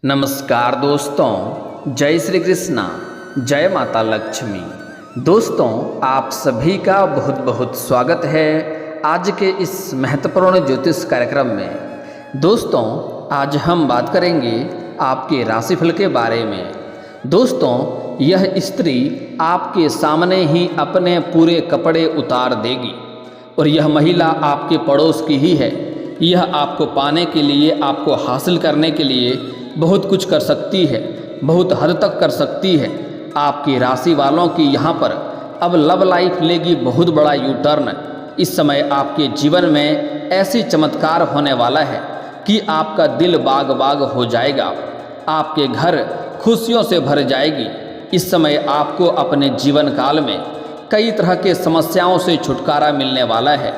नमस्कार दोस्तों, जय श्री कृष्णा, जय माता लक्ष्मी। दोस्तों, आप सभी का बहुत बहुत स्वागत है आज के इस महत्वपूर्ण ज्योतिष कार्यक्रम में। दोस्तों, आज हम बात करेंगे आपके राशिफल के बारे में। दोस्तों, यह स्त्री आपके सामने ही अपने पूरे कपड़े उतार देगी और यह महिला आपके पड़ोस की ही है। यह आपको पाने के लिए, आपको हासिल करने के लिए बहुत कुछ कर सकती है, बहुत हद तक कर सकती है। आपकी राशि वालों की यहाँ पर अब लव लाइफ लेगी बहुत बड़ा यू टर्न। इस समय आपके जीवन में ऐसी चमत्कार होने वाला है कि आपका दिल बाग बाग हो जाएगा, आपके घर खुशियों से भर जाएगी। इस समय आपको अपने जीवन काल में कई तरह के समस्याओं से छुटकारा मिलने वाला है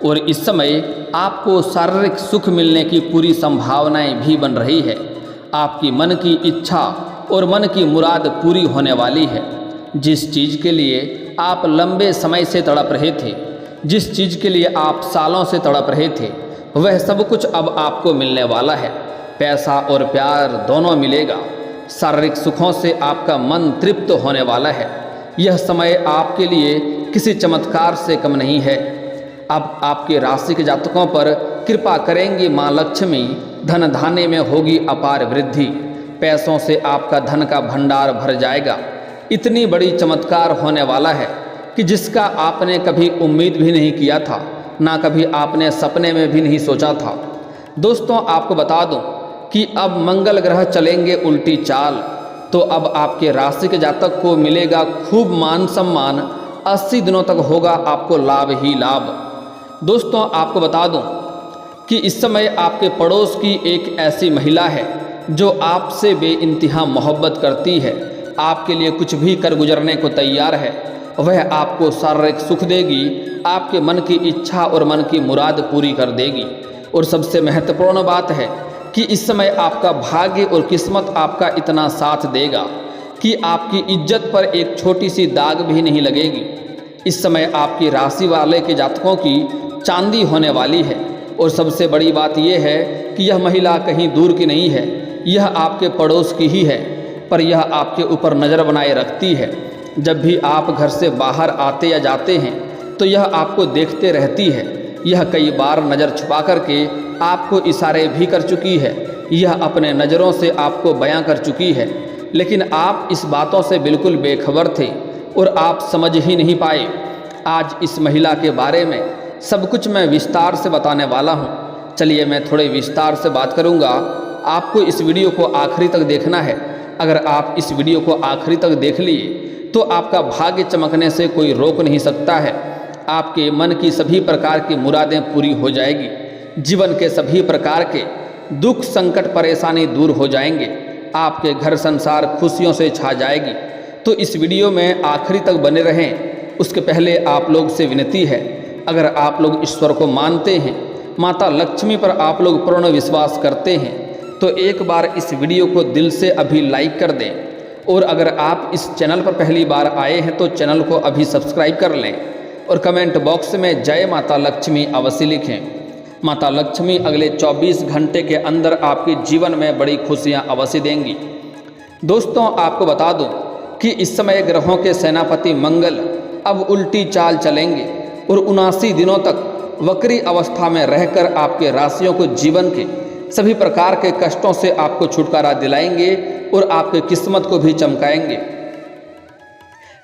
और इस समय आपको शारीरिक सुख मिलने की पूरी संभावनाएं भी बन रही है। आपकी मन की इच्छा और मन की मुराद पूरी होने वाली है। जिस चीज़ के लिए आप लंबे समय से तड़प रहे थे, जिस चीज़ के लिए आप सालों से तड़प रहे थे, वह सब कुछ अब आपको मिलने वाला है। पैसा और प्यार दोनों मिलेगा। शारीरिक सुखों से आपका मन तृप्त होने वाला है। यह समय आपके लिए किसी चमत्कार से कम नहीं है। अब आपके राशि के जातकों पर कृपा करेंगी माँ लक्ष्मी। धन धान्य में होगी अपार वृद्धि। पैसों से आपका धन का भंडार भर जाएगा। इतनी बड़ी चमत्कार होने वाला है कि जिसका आपने कभी उम्मीद भी नहीं किया था, ना कभी आपने सपने में भी नहीं सोचा था। दोस्तों, आपको बता दूं कि अब मंगल ग्रह चलेंगे उल्टी चाल, तो अब आपके राशि के जातक को मिलेगा खूब मान सम्मान। 80 दिनों तक होगा आपको लाभ ही लाभ। दोस्तों, आपको बता दूं कि इस समय आपके पड़ोस की एक ऐसी महिला है जो आपसे बेइंतहा मोहब्बत करती है, आपके लिए कुछ भी कर गुजरने को तैयार है। वह आपको शारीरिक सुख देगी, आपके मन की इच्छा और मन की मुराद पूरी कर देगी। और सबसे महत्वपूर्ण बात है कि इस समय आपका भाग्य और किस्मत आपका इतना साथ देगा कि आपकी इज्जत पर एक छोटी सी दाग भी नहीं लगेगी। इस समय आपकी राशि वाले के जातकों की चांदी होने वाली है। और सबसे बड़ी बात यह है कि यह महिला कहीं दूर की नहीं है, यह आपके पड़ोस की ही है, पर यह आपके ऊपर नज़र बनाए रखती है। जब भी आप घर से बाहर आते या जाते हैं तो यह आपको देखते रहती है। यह कई बार नज़र छुपा करके आपको इशारे भी कर चुकी है। यह अपने नज़रों से आपको बयां कर चुकी है, लेकिन आप इस बातों से बिल्कुल बेखबर थे और आप समझ ही नहीं पाए। आज इस महिला के बारे में सब कुछ मैं विस्तार से बताने वाला हूँ। चलिए, मैं थोड़े विस्तार से बात करूँगा। आपको इस वीडियो को आखिरी तक देखना है। अगर आप इस वीडियो को आखिरी तक देख लिए तो आपका भाग्य चमकने से कोई रोक नहीं सकता है। आपके मन की सभी प्रकार की मुरादें पूरी हो जाएगी। जीवन के सभी प्रकार के दुख, संकट, परेशानी दूर हो जाएंगे। आपके घर संसार खुशियों से छा जाएगी। तो इस वीडियो में आखिरी तक बने रहें। उसके पहले आप लोग से विनती है, अगर आप लोग ईश्वर को मानते हैं, माता लक्ष्मी पर आप लोग पूर्ण विश्वास करते हैं, तो एक बार इस वीडियो को दिल से अभी लाइक कर दें। और अगर आप इस चैनल पर पहली बार आए हैं तो चैनल को अभी सब्सक्राइब कर लें और कमेंट बॉक्स में जय माता लक्ष्मी अवश्य लिखें। माता लक्ष्मी अगले 24 घंटे के अंदर आपके जीवन में बड़ी खुशियाँ अवश्य देंगी। दोस्तों, आपको बता दूँ कि इस समय ग्रहों के सेनापति मंगल अब उल्टी चाल चलेंगे और 79 दिनों तक वक्री अवस्था में रहकर आपके राशियों को जीवन के सभी प्रकार के कष्टों से आपको छुटकारा दिलाएंगे और आपके किस्मत को भी चमकाएंगे।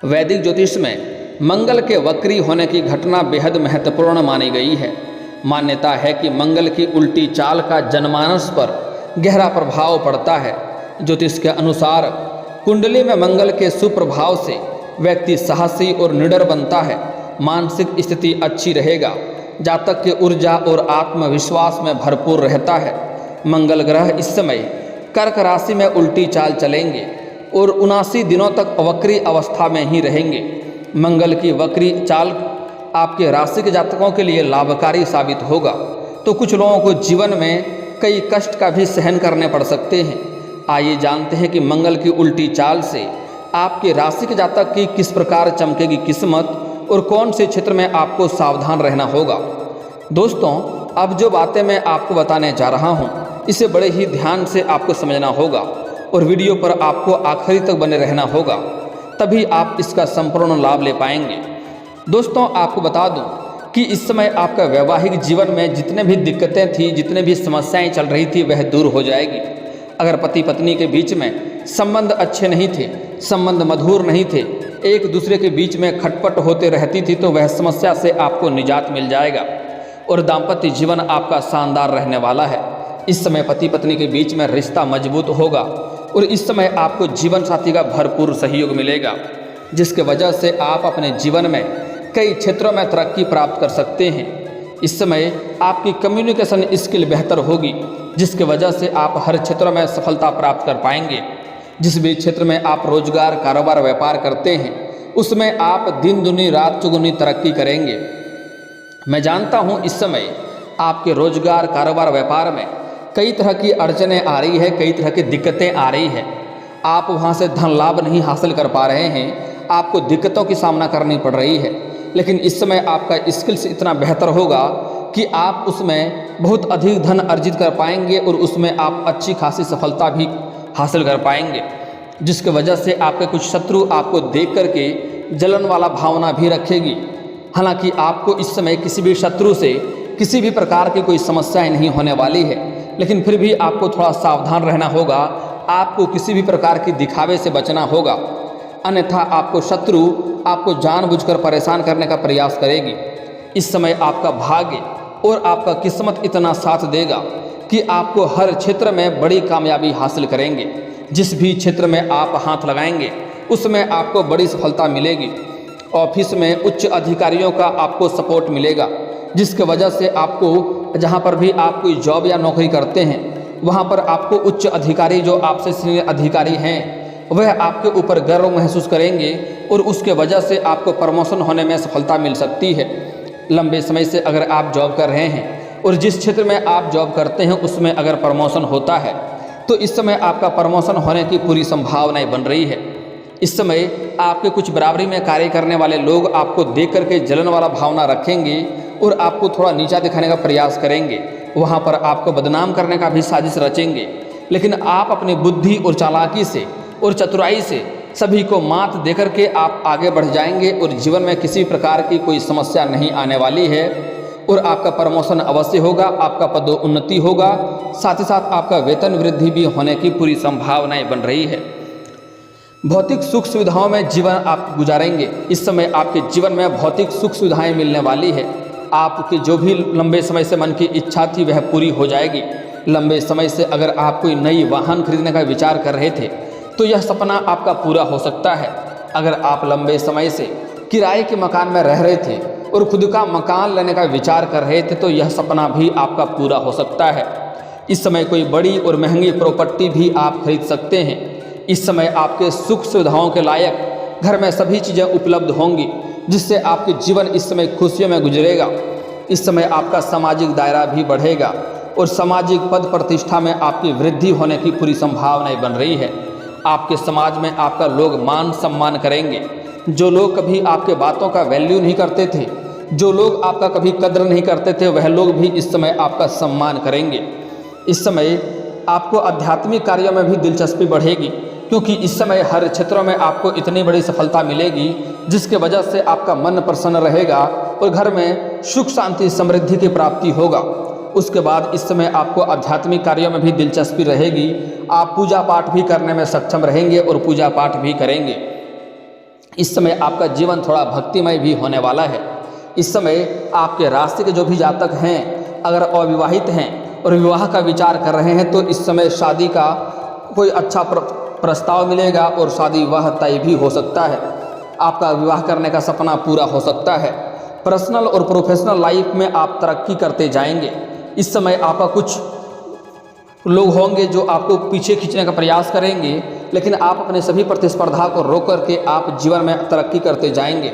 वैदिक ज्योतिष में मंगल के वक्री होने की घटना बेहद महत्वपूर्ण मानी गई है। मान्यता है कि मंगल की उल्टी चाल का जनमानस पर गहरा प्रभाव पड़ता है। ज्योतिष के अनुसार कुंडली में मंगल के सुप्रभाव से व्यक्ति साहसी और निडर बनता है। मानसिक स्थिति अच्छी रहेगा। जातक की ऊर्जा और आत्मविश्वास में भरपूर रहता है। मंगल ग्रह इस समय कर्क राशि में उल्टी चाल चलेंगे और 79 दिनों तक वक्री अवस्था में ही रहेंगे। मंगल की वक्री चाल आपके राशि के जातकों के लिए लाभकारी साबित होगा, तो कुछ लोगों को जीवन में कई कष्ट का भी सहन करने पड़ सकते हैं। आइए जानते हैं कि मंगल की उल्टी चाल से आपके राशि के जातक की किस प्रकार चमकेगी किस्मत और कौन से क्षेत्र में आपको सावधान रहना होगा। दोस्तों, अब जो बातें मैं आपको बताने जा रहा हूँ इसे बड़े ही ध्यान से आपको समझना होगा और वीडियो पर आपको आखिरी तक बने रहना होगा, तभी आप इसका संपूर्ण लाभ ले पाएंगे। दोस्तों, आपको बता दूं कि इस समय आपका वैवाहिक जीवन में जितने भी दिक्कतें थी, जितने भी समस्याएं चल रही थी, वह दूर हो जाएगी। अगर पति पत्नी के बीच में संबंध अच्छे नहीं थे, संबंध मधुर नहीं थे, एक दूसरे के बीच में खटपट होते रहती थी, तो वह समस्या से आपको निजात मिल जाएगा और दाम्पत्य जीवन आपका शानदार रहने वाला है। इस समय पति पत्नी के बीच में रिश्ता मजबूत होगा और इस समय आपको जीवन साथी का भरपूर सहयोग मिलेगा, जिसके वजह से आप अपने जीवन में कई क्षेत्रों में तरक्की प्राप्त कर सकते हैं। इस समय आपकी कम्युनिकेशन स्किल बेहतर होगी, जिसके वजह से आप हर क्षेत्र में सफलता प्राप्त कर पाएंगे। जिस भी क्षेत्र में आप रोजगार, कारोबार, व्यापार करते हैं, उसमें आप दिन दुनी रात चौगुनी तरक्की करेंगे। मैं जानता हूं इस समय आपके रोजगार, कारोबार, व्यापार में कई तरह की अड़चनें आ रही है, कई तरह की दिक्कतें आ रही है। आप वहां से धन लाभ नहीं हासिल कर पा रहे हैं, आपको दिक्कतों की सामना करनी पड़ रही है। लेकिन इस समय आपका स्किल्स इतना बेहतर होगा कि आप उसमें बहुत अधिक धन अर्जित कर पाएंगे और उसमें आप अच्छी खासी सफलता भी हासिल कर पाएंगे, जिसकी वजह से आपके कुछ शत्रु आपको देख करके जलन वाला भावना भी रखेगी। हालांकि आपको इस समय किसी भी शत्रु से किसी भी प्रकार की कोई समस्याएं नहीं होने वाली है, लेकिन फिर भी आपको थोड़ा सावधान रहना होगा। आपको किसी भी प्रकार की दिखावे से बचना होगा, अन्यथा आपको शत्रु आपको जानबूझकर परेशान करने का प्रयास करेगी। इस समय आपका भाग्य और आपका किस्मत इतना साथ देगा कि आपको हर क्षेत्र में बड़ी कामयाबी हासिल करेंगे। जिस भी क्षेत्र में आप हाथ लगाएंगे उसमें आपको बड़ी सफलता मिलेगी। ऑफिस में उच्च अधिकारियों का आपको सपोर्ट मिलेगा, जिसके वजह से आपको जहां पर भी आप कोई जॉब या नौकरी करते हैं, वहां पर आपको उच्च अधिकारी जो आपसे सीनियर अधिकारी हैं, वह आपके ऊपर गर्व महसूस करेंगे और उसके वजह से आपको प्रमोशन होने में सफलता मिल सकती है। लंबे समय से अगर आप जॉब कर रहे हैं और जिस क्षेत्र में आप जॉब करते हैं उसमें अगर प्रमोशन होता है, तो इस समय आपका प्रमोशन होने की पूरी संभावनाएं बन रही है। इस समय आपके कुछ बराबरी में कार्य करने वाले लोग आपको देख करके जलन वाला भावना रखेंगे और आपको थोड़ा नीचा दिखाने का प्रयास करेंगे। वहाँ पर आपको बदनाम करने का भी साजिश रचेंगे, लेकिन आप अपनी बुद्धि और चालाकी से और चतुराई से सभी को मात देकर के आप आगे बढ़ जाएंगे और जीवन में किसी प्रकार की कोई समस्या नहीं आने वाली है और आपका प्रमोशन अवश्य होगा, आपका पदोन्नति होगा, साथ ही साथ आपका वेतन वृद्धि भी होने की पूरी संभावनाएं बन रही है। भौतिक सुख सुविधाओं में जीवन आप गुजारेंगे। इस समय आपके जीवन में भौतिक सुख सुविधाएं मिलने वाली है। आपकी जो भी लंबे समय से मन की इच्छा थी वह पूरी हो जाएगी। लंबे समय से अगर आप कोई नई वाहन खरीदने का विचार कर रहे थे तो यह सपना आपका पूरा हो सकता है। अगर आप लंबे समय से किराए के मकान में रह रहे थे और खुद का मकान लेने का विचार कर रहे थे तो यह सपना भी आपका पूरा हो सकता है। इस समय कोई बड़ी और महंगी प्रॉपर्टी भी आप खरीद सकते हैं। इस समय आपके सुख सुविधाओं के लायक घर में सभी चीज़ें उपलब्ध होंगी, जिससे आपके जीवन इस समय खुशियों में गुजरेगा। इस समय आपका सामाजिक दायरा भी बढ़ेगा और सामाजिक पद प्रतिष्ठा में आपकी वृद्धि होने की पूरी संभावनाएं बन रही है। आपके समाज में आपका लोग मान सम्मान करेंगे। जो लोग कभी आपके बातों का वैल्यू नहीं करते थे, जो लोग आपका कभी कद्र नहीं करते थे, वह लोग भी इस समय आपका सम्मान करेंगे। इस समय आपको आध्यात्मिक कार्यों में भी दिलचस्पी बढ़ेगी, क्योंकि इस समय हर क्षेत्रों में आपको इतनी बड़ी सफलता मिलेगी, जिसके वजह से आपका मन प्रसन्न रहेगा और घर में सुख शांति समृद्धि की प्राप्ति होगा। उसके बाद इस समय आपको आध्यात्मिक कार्यों में भी दिलचस्पी रहेगी। आप पूजा पाठ भी करने में सक्षम रहेंगे और पूजा पाठ भी करेंगे। इस समय आपका जीवन थोड़ा भक्तिमय भी होने वाला है। इस समय आपके राशि के जो भी जातक हैं, अगर अविवाहित हैं और विवाह का विचार कर रहे हैं, तो इस समय शादी का कोई अच्छा प्रस्ताव मिलेगा और शादी विवाह तय भी हो सकता है। आपका विवाह करने का सपना पूरा हो सकता है। पर्सनल और प्रोफेशनल लाइफ में आप तरक्की करते जाएंगे। इस समय आपका कुछ लोग होंगे जो आपको पीछे खींचने का प्रयास करेंगे, लेकिन आप अपने सभी प्रतिस्पर्धा को रोक करके आप जीवन में तरक्की करते जाएंगे।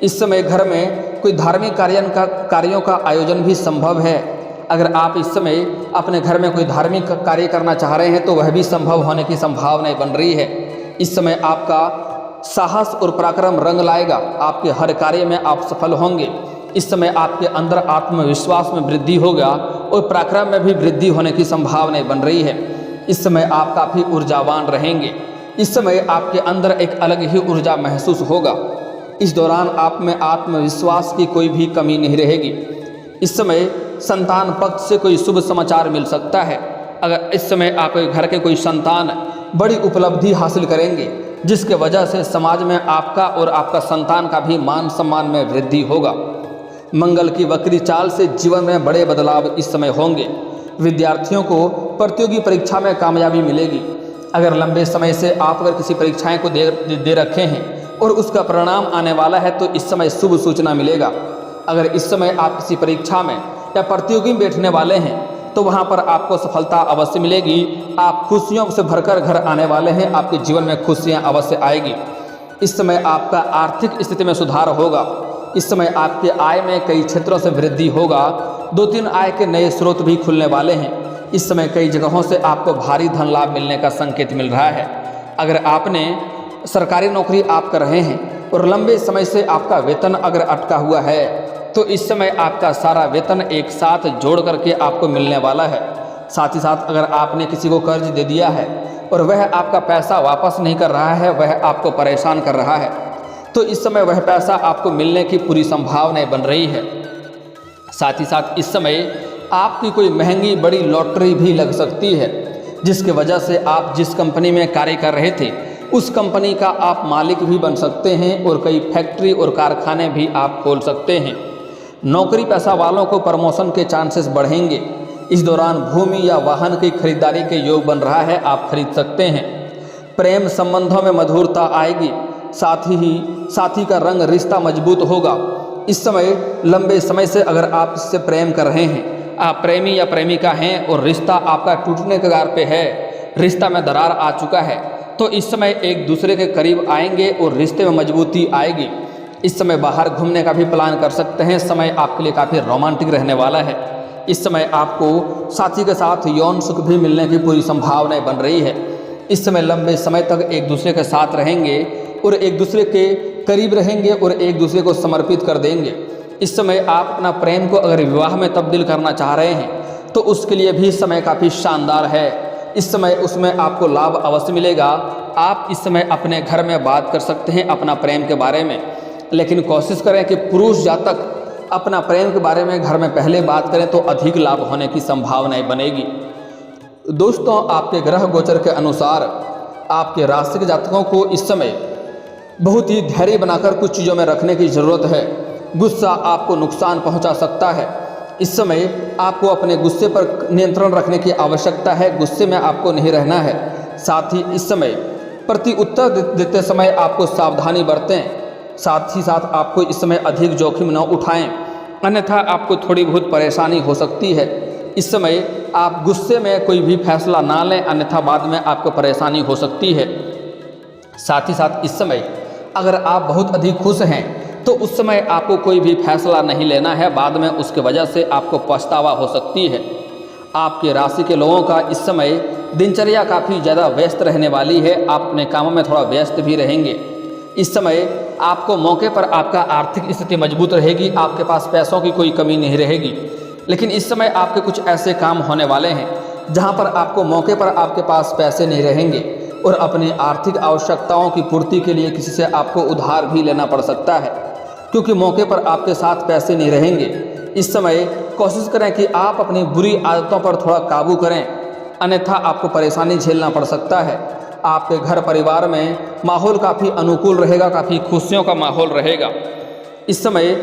इस समय घर में कोई धार्मिक कार्यों का आयोजन भी संभव है। अगर आप इस समय अपने घर में कोई धार्मिक कार्य करना चाह रहे हैं तो वह भी संभव होने की संभावनाएं बन रही है। इस समय आपका साहस और पराक्रम रंग लाएगा। आपके हर कार्य में आप सफल होंगे। इस समय आपके अंदर आत्मविश्वास में वृद्धि होगा और पराक्रम में भी वृद्धि होने की संभावनाएं बन रही है। इस समय आप काफ़ी ऊर्जावान रहेंगे। इस समय आपके अंदर एक अलग ही ऊर्जा महसूस होगा। इस दौरान आप में आत्मविश्वास की कोई भी कमी नहीं रहेगी। इस समय संतान पक्ष से कोई शुभ समाचार मिल सकता है। अगर इस समय आपके घर के कोई संतान बड़ी उपलब्धि हासिल करेंगे, जिसके वजह से समाज में आपका और आपका संतान का भी मान सम्मान में वृद्धि होगा। मंगल की वक्री चाल से जीवन में बड़े बदलाव इस समय होंगे। विद्यार्थियों को प्रतियोगी परीक्षा में कामयाबी मिलेगी। अगर लंबे समय से आप अगर किसी परीक्षाएं को दे रखे हैं और उसका परिणाम आने वाला है तो इस समय शुभ सूचना मिलेगा। अगर इस समय आप किसी परीक्षा में या प्रतियोगी में बैठने वाले हैं तो वहां पर आपको सफलता अवश्य मिलेगी। आप खुशियों से भरकर घर आने वाले हैं। आपके जीवन में खुशियां अवश्य आएगी। इस समय आपका आर्थिक स्थिति में सुधार होगा। इस समय आपके आय में कई क्षेत्रों से वृद्धि होगा। 2-3 आय के नए स्रोत भी खुलने वाले हैं। इस समय कई जगहों से आपको भारी धन लाभ मिलने का संकेत मिल रहा है। अगर आपने सरकारी नौकरी आप कर रहे हैं और लंबे समय से आपका वेतन अगर अटका हुआ है तो इस समय आपका सारा वेतन एक साथ जोड़ करके आपको मिलने वाला है। साथ ही साथ अगर आपने किसी को कर्ज दे दिया है और वह आपका पैसा वापस नहीं कर रहा है, वह आपको परेशान कर रहा है, तो इस समय वह पैसा आपको मिलने की पूरी संभावनाएं बन रही है। साथ ही साथ इस समय आपकी कोई महंगी बड़ी लॉटरी भी लग सकती है, जिसकी वजह से आप जिस कंपनी में कार्य कर रहे थे उस कंपनी का आप मालिक भी बन सकते हैं और कई फैक्ट्री और कारखाने भी आप खोल सकते हैं। नौकरी पेशा वालों को प्रमोशन के चांसेस बढ़ेंगे। इस दौरान भूमि या वाहन की खरीदारी के योग बन रहा है, आप खरीद सकते हैं। प्रेम संबंधों में मधुरता आएगी। साथी का रंग रिश्ता मजबूत होगा। इस समय लंबे समय से अगर आप इससे प्रेम कर रहे हैं, आप प्रेमी या प्रेमिका हैं और रिश्ता आपका टूटने के कगार पे है, रिश्ता में दरार आ चुका है, तो इस समय एक दूसरे के करीब आएंगे और रिश्ते में मजबूती आएगी। इस समय बाहर घूमने का भी प्लान कर सकते हैं। समय आपके लिए काफ़ी रोमांटिक रहने वाला है। इस समय आपको साथी के साथ यौन सुख भी मिलने की पूरी संभावनाएं बन रही है। इस समय लंबे समय तक एक दूसरे के साथ रहेंगे और एक दूसरे के करीब रहेंगे और एक दूसरे को समर्पित कर देंगे। इस समय आप अपना प्रेम को अगर विवाह में तब्दील करना चाह रहे हैं तो उसके लिए भी समय काफ़ी शानदार है। इस समय उसमें आपको लाभ अवश्य मिलेगा। आप इस समय अपने घर में बात कर सकते हैं अपना प्रेम के बारे में, लेकिन कोशिश करें कि पुरुष जातक अपना प्रेम के बारे में घर में पहले बात करें तो अधिक लाभ होने की संभावनाएं बनेगी। दोस्तों, आपके ग्रह गोचर के अनुसार आपके राशि के जातकों को इस समय बहुत ही धैर्य बनाकर कुछ चीज़ों में रखने की ज़रूरत है। गुस्सा आपको नुकसान पहुंचा सकता है। इस समय आपको अपने गुस्से पर नियंत्रण रखने की आवश्यकता है। गुस्से में आपको नहीं रहना है। साथ ही इस समय प्रति उत्तर देते समय आपको सावधानी बरतें। साथ ही साथ आपको इस समय अधिक जोखिम न उठाएं, अन्यथा आपको थोड़ी बहुत परेशानी हो सकती है। इस समय आप गुस्से में कोई भी फैसला ना लें, अन्यथा बाद में आपको परेशानी हो सकती है। साथ ही साथ इस समय अगर आप बहुत अधिक खुश हैं तो उस समय आपको कोई भी फैसला नहीं लेना है, बाद में उसके वजह से आपको पछतावा हो सकती है। आपके राशि के लोगों का इस समय दिनचर्या काफ़ी ज़्यादा व्यस्त रहने वाली है। आप अपने कामों में थोड़ा व्यस्त भी रहेंगे। इस समय आपको मौके पर आपका आर्थिक स्थिति मजबूत रहेगी। आपके पास पैसों की कोई कमी नहीं रहेगी। लेकिन इस समय आपके कुछ ऐसे काम होने वाले हैं जहां पर आपको मौके पर आपके पास पैसे नहीं रहेंगे और अपनी आर्थिक आवश्यकताओं की पूर्ति के लिए किसी से आपको उधार भी लेना पड़ सकता है, क्योंकि मौके पर आपके साथ पैसे नहीं रहेंगे। इस समय कोशिश करें कि आप अपनी बुरी आदतों पर थोड़ा काबू करें, अन्यथा आपको परेशानी झेलना पड़ सकता है। आपके घर परिवार में माहौल काफ़ी अनुकूल रहेगा, काफ़ी खुशियों का माहौल रहेगा। इस समय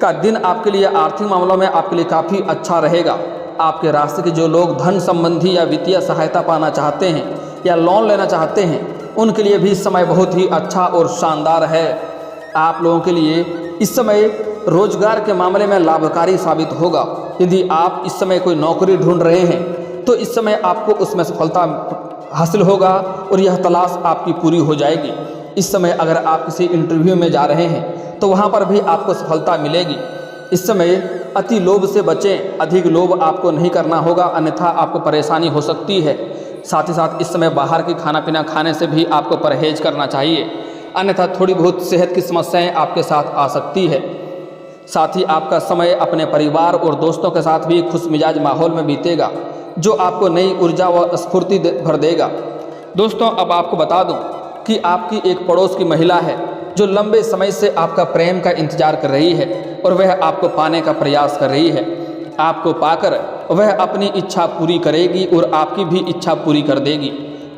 का दिन आपके लिए आर्थिक मामलों में आपके लिए काफ़ी अच्छा रहेगा। आपके राशि के जो लोग धन संबंधी या वित्तीय सहायता पाना चाहते हैं या लोन लेना चाहते हैं, उनके लिए भी समय बहुत ही अच्छा और शानदार है। आप लोगों के लिए इस समय रोजगार के मामले में लाभकारी साबित होगा। यदि आप इस समय कोई नौकरी ढूंढ रहे हैं तो इस समय आपको उसमें सफलता हासिल होगा और यह तलाश आपकी पूरी हो जाएगी। इस समय अगर आप किसी इंटरव्यू में जा रहे हैं तो वहाँ पर भी आपको सफलता मिलेगी। इस समय अति लोभ से बचें, अधिक लोभ आपको नहीं करना होगा, अन्यथा आपको परेशानी हो सकती है। साथ ही साथ इस समय बाहर की खाना पीना खाने से भी आपको परहेज करना चाहिए, अन्यथा थोड़ी बहुत सेहत की समस्याएं आपके साथ आ सकती है। साथ ही आपका समय अपने परिवार और दोस्तों के साथ भी खुश मिजाज माहौल में बीतेगा, जो आपको नई ऊर्जा व स्फूर्ति भर देगा। दोस्तों, अब आपको बता दूं कि आपकी एक पड़ोस की महिला है जो लंबे समय से आपका प्रेम का इंतजार कर रही है और वह आपको पाने का प्रयास कर रही है। आपको पाकर वह अपनी इच्छा पूरी करेगी और आपकी भी इच्छा पूरी कर देगी।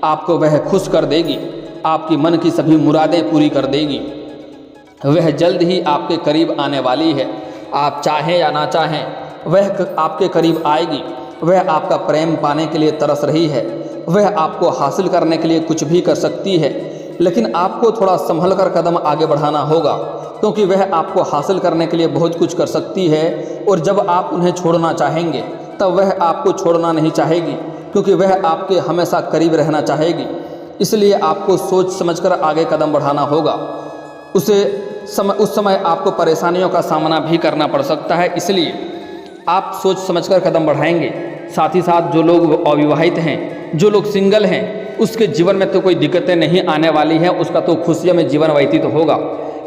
आपको वह खुश कर देगी, आपकी मन की सभी मुरादें पूरी कर देगी। वह जल्द ही आपके करीब आने वाली है। आप चाहें या ना चाहें, वह आपके करीब आएगी। वह आपका प्रेम पाने के लिए तरस रही है। वह आपको हासिल करने के लिए कुछ भी कर सकती है, लेकिन आपको थोड़ा संभल कर कदम आगे बढ़ाना होगा, क्योंकि वह आपको हासिल करने के लिए बहुत कुछ कर सकती है और जब आप उन्हें छोड़ना चाहेंगे तब वह आपको छोड़ना नहीं चाहेगी, क्योंकि वह आपके हमेशा करीब रहना चाहेगी। इसलिए आपको सोच समझकर आगे कदम बढ़ाना होगा। उस समय आपको परेशानियों का सामना भी करना पड़ सकता है, इसलिए आप सोच समझकर कदम बढ़ाएंगे। साथ ही साथ जो लोग अविवाहित हैं, जो लोग सिंगल हैं, उसके जीवन में तो कोई दिक्कतें नहीं आने वाली हैं, उसका तो खुशियों में जीवन व्यतीत होगा।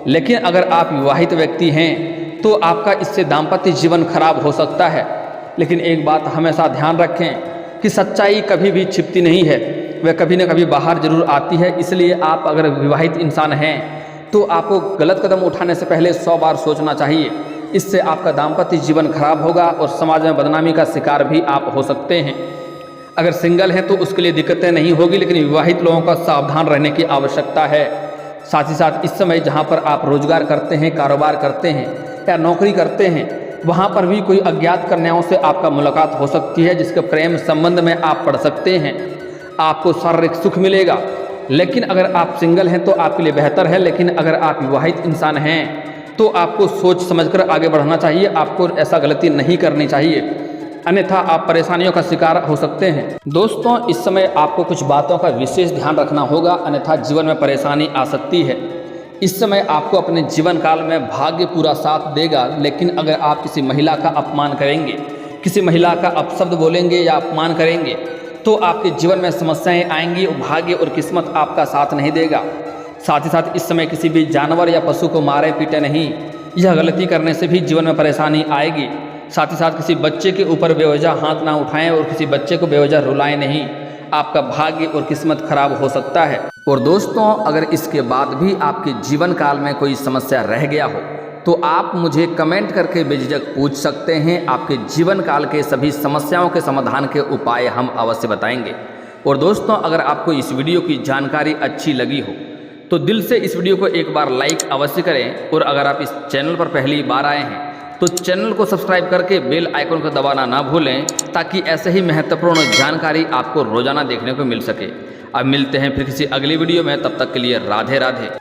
लेकिन अगर आप विवाहित व्यक्ति हैं तो आपका इससे दाम्पत्य जीवन खराब हो सकता है। लेकिन एक बात हमेशा ध्यान रखें कि सच्चाई कभी भी छिपती नहीं है, वह कभी न कभी बाहर जरूर आती है। इसलिए आप अगर विवाहित इंसान हैं तो आपको गलत कदम उठाने से पहले 100 बार सोचना चाहिए। इससे आपका दाम्पत्य जीवन खराब होगा और समाज में बदनामी का शिकार भी आप हो सकते हैं। अगर सिंगल हैं तो उसके लिए दिक्कतें नहीं होगी, लेकिन विवाहित लोगों का सावधान रहने की आवश्यकता है। साथ ही साथ इस समय जहां पर आप रोजगार करते हैं, कारोबार करते हैं या नौकरी करते हैं, वहां पर भी कोई अज्ञात कन्याओं से आपका मुलाकात हो सकती है, जिसके प्रेम संबंध में आप पड़ सकते हैं। आपको शारीरिक सुख मिलेगा। लेकिन अगर आप सिंगल हैं तो आपके लिए बेहतर है, लेकिन अगर आप विवाहित इंसान हैं तो आपको सोच समझकर आगे बढ़ना चाहिए। आपको ऐसा गलती नहीं करनी चाहिए, अन्यथा आप परेशानियों का शिकार हो सकते हैं। दोस्तों, इस समय आपको कुछ बातों का विशेष ध्यान रखना होगा, अन्यथा जीवन में परेशानी आ सकती है। इस समय आपको अपने जीवन काल में भाग्य पूरा साथ देगा, लेकिन अगर आप किसी महिला का अपमान करेंगे, किसी महिला का अपशब्द बोलेंगे या अपमान करेंगे तो आपके जीवन में समस्याएं आएंगी और भाग्य और किस्मत आपका साथ नहीं देगा। साथ ही साथ इस समय किसी भी जानवर या पशु को मारे पीटे नहीं, यह गलती करने से भी जीवन में परेशानी आएगी। साथ ही साथ किसी बच्चे के ऊपर बेवजह हाथ ना उठाएं और किसी बच्चे को बेवजह रुलाएं नहीं, आपका भाग्य और किस्मत खराब हो सकता है। और दोस्तों, अगर इसके बाद भी आपके जीवन काल में कोई समस्या रह गया हो तो आप मुझे कमेंट करके बेझिझक पूछ सकते हैं। आपके जीवन काल के सभी समस्याओं के समाधान के उपाय हम अवश्य बताएंगे। और दोस्तों, अगर आपको इस वीडियो की जानकारी अच्छी लगी हो तो दिल से इस वीडियो को एक बार लाइक अवश्य करें। और अगर आप इस चैनल पर पहली बार आए हैं तो चैनल को सब्सक्राइब करके बेल आइकन को दबाना ना भूलें, ताकि ऐसे ही महत्वपूर्ण जानकारी आपको रोजाना देखने को मिल सके। अब मिलते हैं फिर किसी अगली वीडियो में, तब तक के लिए राधे राधे।